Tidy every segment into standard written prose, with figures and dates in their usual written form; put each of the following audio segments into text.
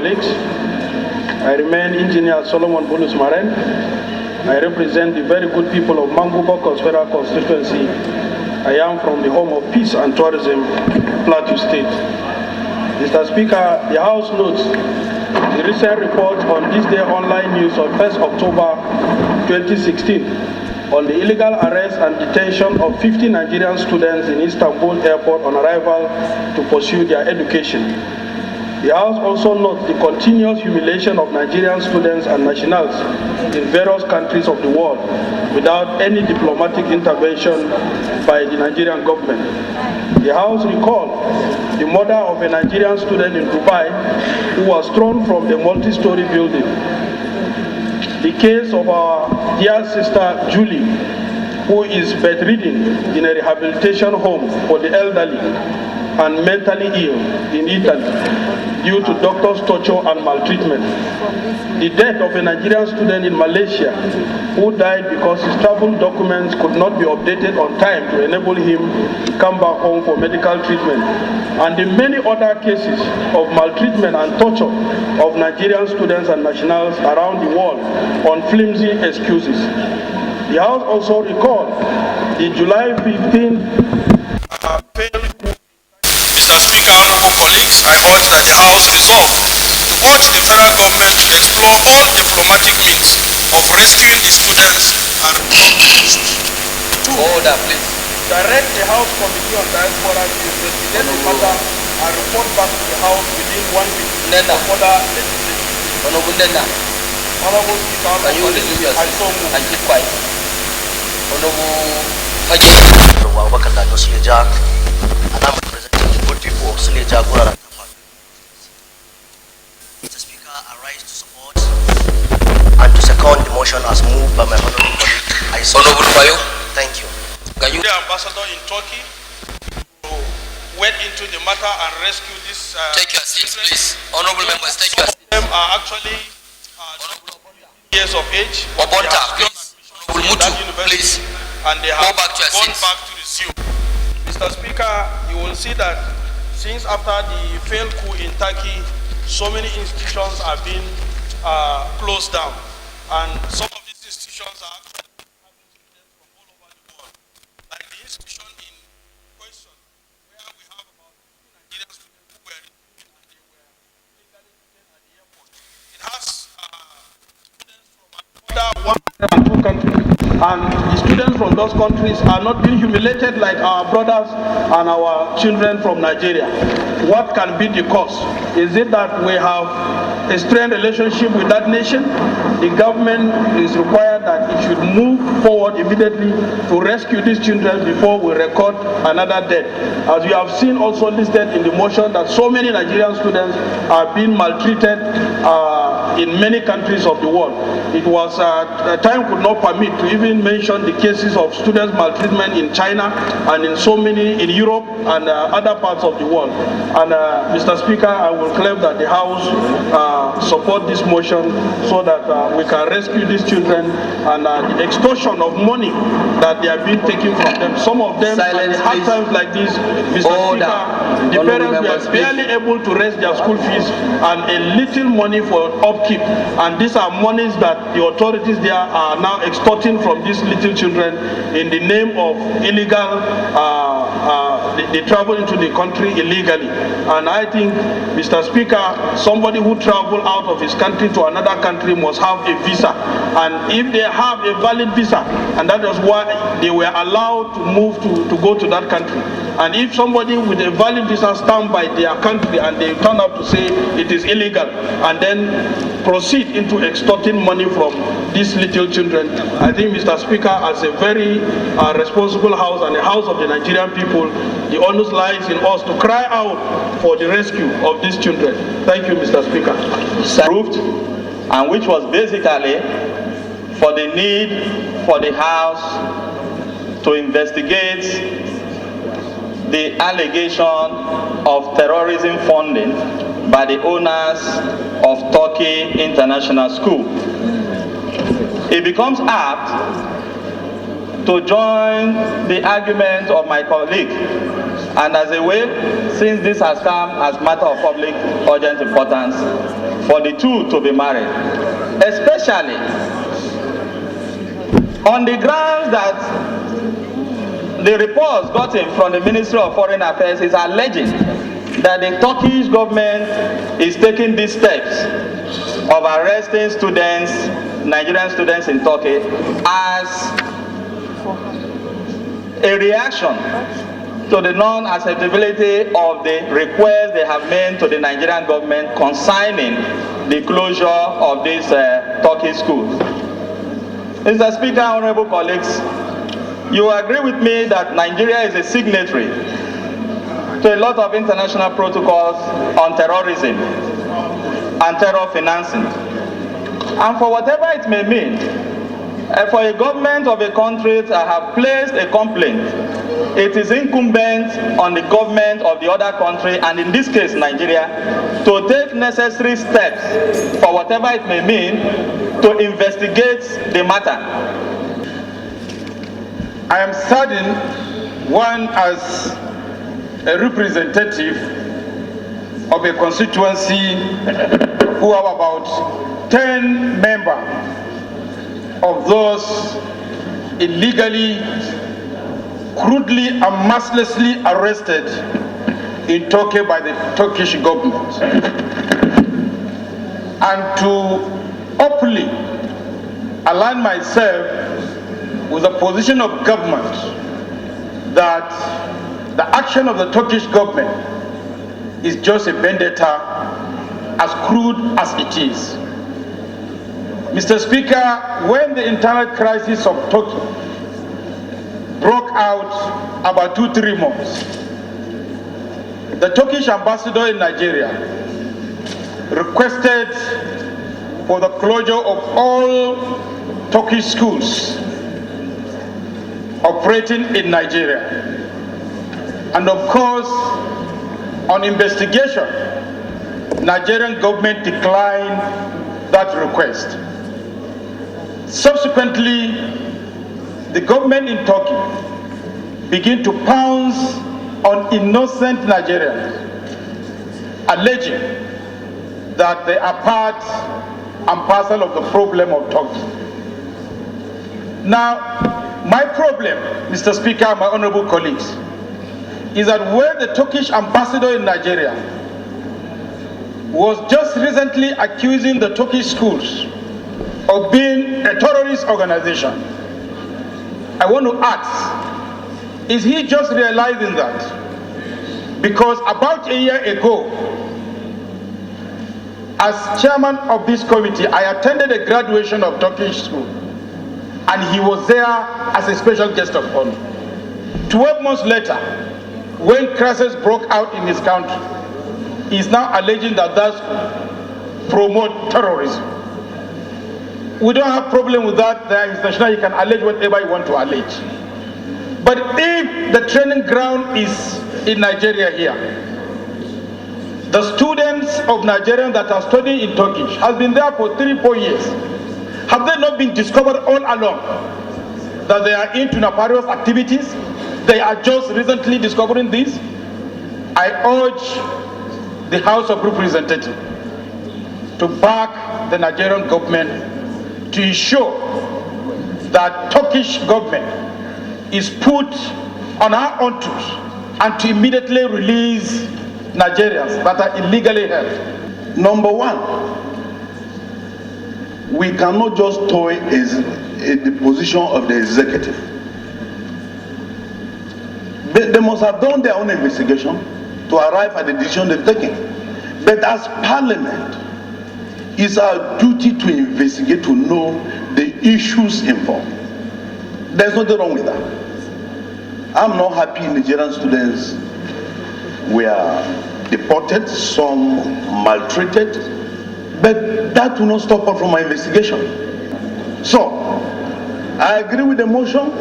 colleagues. I remain Engineer Solomon Bulus Maren. I represent the very good people of Mangubo Federal Constituency. I am from the home of peace and tourism, Plateau State. Mr. Speaker, the House notes the recent report on this day online news on 1st October 2016 on the illegal arrest and detention of 50 Nigerian students in Istanbul airport on arrival to pursue their education. The House also notes the continuous humiliation of Nigerian students and nationals in various countries of the world without any diplomatic intervention by the Nigerian government. The House recalled the murder of a Nigerian student in Dubai who was thrown from a multi-story building. The case of our dear sister Julie, who is bedridden in a rehabilitation home for the elderly and mentally ill in Italy due to doctors' torture and maltreatment. The death of a Nigerian student in Malaysia who died because his travel documents could not be updated on time to enable him to come back home for medical treatment. And the many other cases of maltreatment and torture of Nigerian students and nationals around the world on flimsy excuses. The House also recalled the July 15th Mr. Speaker, honorable colleagues, I urge that the House resolve to urge the federal government to explore all diplomatic means of rescuing the students and order, please. Direct the House Committee on Diaspora to investigate the matter and report back to the House within 1 week for further legislation. Honorable Nena, Honorable Speaker, can you resume your seat and keep quiet? Honorable Faji. And I'm representing the good people of Suleja, Gura. Mr. Speaker, I rise to support and to second the motion as moved by my honorable colleague. Honorable Fayo. Thank you. Can you, the ambassador in Turkey, to wade into the matter and rescue this? Take your seats, please. Honorable members, take your seats. Some of them are actually years of age. Obonta, please. Honorable Mutu, please. And they have back to gone back to the zoo. Mr. Speaker, you will see that since after the failed coup in Turkey, so many institutions have been closed down. And some of these institutions are actually having students from all over the world. Like the institution in question, where we have about 50 Nigerian students who were detained and they were legally detained at the airport. It has students from another 102 countries. And the students from those countries are not being humiliated like our brothers and our children from Nigeria. What can be the cause? Is it that we have a strained relationship with that nation? The government is required that it should move forward immediately to rescue these children before we record another death. As you have seen also listed in the motion that so many Nigerian students are being maltreated in many countries of the world. It was time could not permit to even mention the cases of students maltreatment in China and in so many in Europe and other parts of the world. And Mr. Speaker, I will claim that the House support this motion so that we can rescue these children and the extortion of money that they are being taken from them. Some of them at hard times like this, Mr. Speaker, the parents were barely able to raise their school fees and a little money for upkeep. And these are monies that the authorities there are now extorting from these little children in the name of illegal, they travel into the country illegally. And I think, Mr. Speaker, somebody who travels out of his country to another country must have a visa. And if they have a valid visa, and that is why they were allowed to move to go to that country. And if somebody with a valid visa stand by their country and they turn up to say it is illegal, and then proceed into extorting money from these little children, I think, Mr. Speaker, as a very responsible House and a House of the Nigerian people, the onus lies in us to cry out for the rescue of these children. Thank you, Mr. Speaker. Approved, and which was basically for the need for the House to investigate the allegation of terrorism funding by the owners of Turkey International School. It becomes apt to join the argument of my colleague, and as a way, since this has come as matter of public urgent importance, for the two to be married, especially on the grounds that the reports gotten from the Ministry of Foreign Affairs is alleging that the Turkish government is taking these steps of arresting students, Nigerian students in Turkey, as a reaction to the non-acceptability of the request they have made to the Nigerian government concerning the closure of these Turkish schools. Mr. Speaker, honorable colleagues, you agree with me that Nigeria is a signatory to a lot of international protocols on terrorism and terror financing. And for whatever it may mean, for a government of a country to have placed a complaint, it is incumbent on the government of the other country, and in this case Nigeria, to take necessary steps, for whatever it may mean, to investigate the matter. I am saddened, one, as a representative of a constituency who have about 10 members of those illegally, crudely and mercilessly arrested in Turkey by the Turkish government. And to openly align myself with the position of government that the action of the Turkish government is just a vendetta, as crude as it is. Mr. Speaker, when the internal crisis of Turkey broke out about 2-3 months, the Turkish ambassador in Nigeria requested for the closure of all Turkish schools operating in Nigeria. And of course, on investigation, Nigerian government declined that request. Subsequently, the government in Turkey began to pounce on innocent Nigerians, alleging that they are part and parcel of the problem of Turkey. Now, my problem, Mr. Speaker, my honorable colleagues, is that when the Turkish ambassador in Nigeria was just recently accusing the Turkish schools of being a terrorist organization, I want to ask, is he just realizing that? Because about a year ago, as chairman of this committee, I attended a graduation of Turkish school, and he was there as a special guest of honor. 12 months later, when crisis broke out in his country, he is now alleging that that promote terrorism. We don't have problem with that. There is national, you can allege whatever you want to allege. But if the training ground is in Nigeria here, the students of Nigeria that are studying in Turkish has been there for 3-4 years. Have they not been discovered all along that they are into nefarious activities? They are just recently discovering this. I urge the House of Representatives to back the Nigerian government to ensure that Turkish government is put on our own tools and to immediately release Nigerians that are illegally held. Number one, we cannot just toy in the position of the executive. They must have done their own investigation to arrive at the decision they've taken. But as Parliament, it's our duty to investigate, to know the issues involved. There's nothing wrong with that. I'm not happy Nigerian students were deported, some maltreated, but that will not stop us from my investigation. So, I agree with the motion,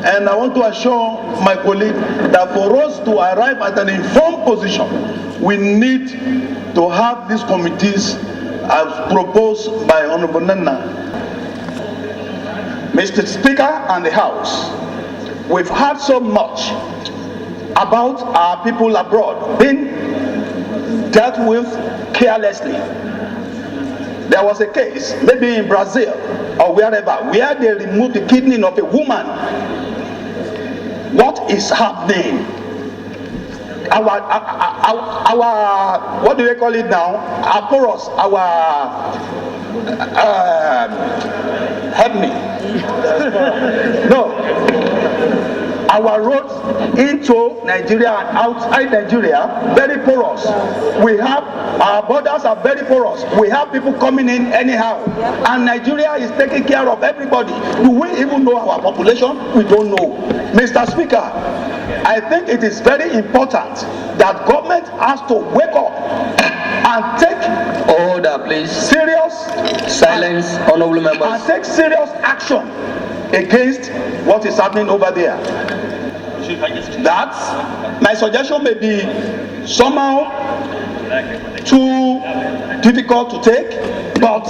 and I want to assure my colleague that for us to arrive at an informed position, we need to have these committees as proposed by Honorable Nana. Mr. Speaker and the House, we've heard so much about our people abroad being dealt with carelessly. There was a case, maybe in Brazil or wherever, where they removed the kidney of a woman. What is happening? Our what do they call it now? Our porous, help me. No. Our roads into Nigeria and outside Nigeria, very porous. We have, our borders are very porous. We have people coming in anyhow. And Nigeria is taking care of everybody. Do we even know our population? We don't know. Mr. Speaker, I think it is very important that government has to wake up and take Order, please. serious Silence, honorable members. and take serious action against what is happening over there. That my suggestion may be somehow too difficult to take, but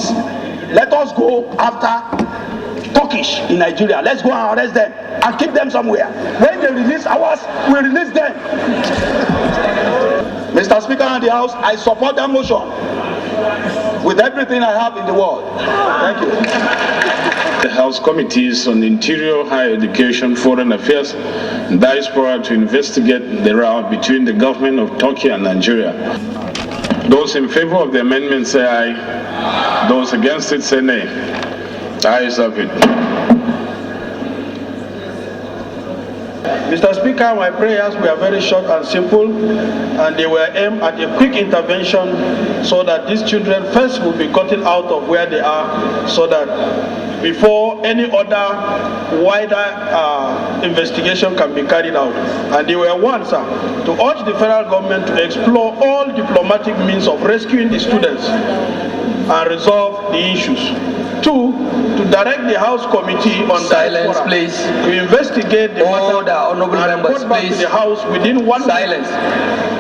let us go after Turkish in Nigeria. Let's go and arrest them and keep them somewhere. When they release ours, we release them. Mr. Speaker and the House, I support that motion with everything I have in the world. Thank you. The House Committees on Interior, Higher Education, Foreign Affairs, and Diaspora to investigate the row between the government of Turkey and Nigeria. Those in favor of the amendment say aye. Those against it say nay. Ayes have it. Mr. Speaker, my prayers were very short and simple, and they were aimed at a quick intervention so that these children first will be gotten out of where they are, so that before any other wider investigation can be carried out. And they were one, sir, to urge the federal government to explore all diplomatic means of rescuing the students and resolve the issues. Two, to direct the House Committee on Silence, Diaspora please. to investigate the Order, matter honorable and members, report back please. to the House within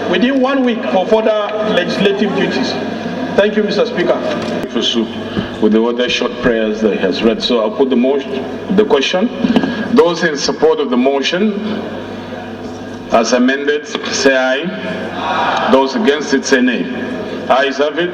within 1 week for further legislative duties. Thank you, Mr. Speaker. With the other short prayers that he has read. So I'll put the question. Those in support of the motion as amended say aye. Those against it say nay. Ayes have it.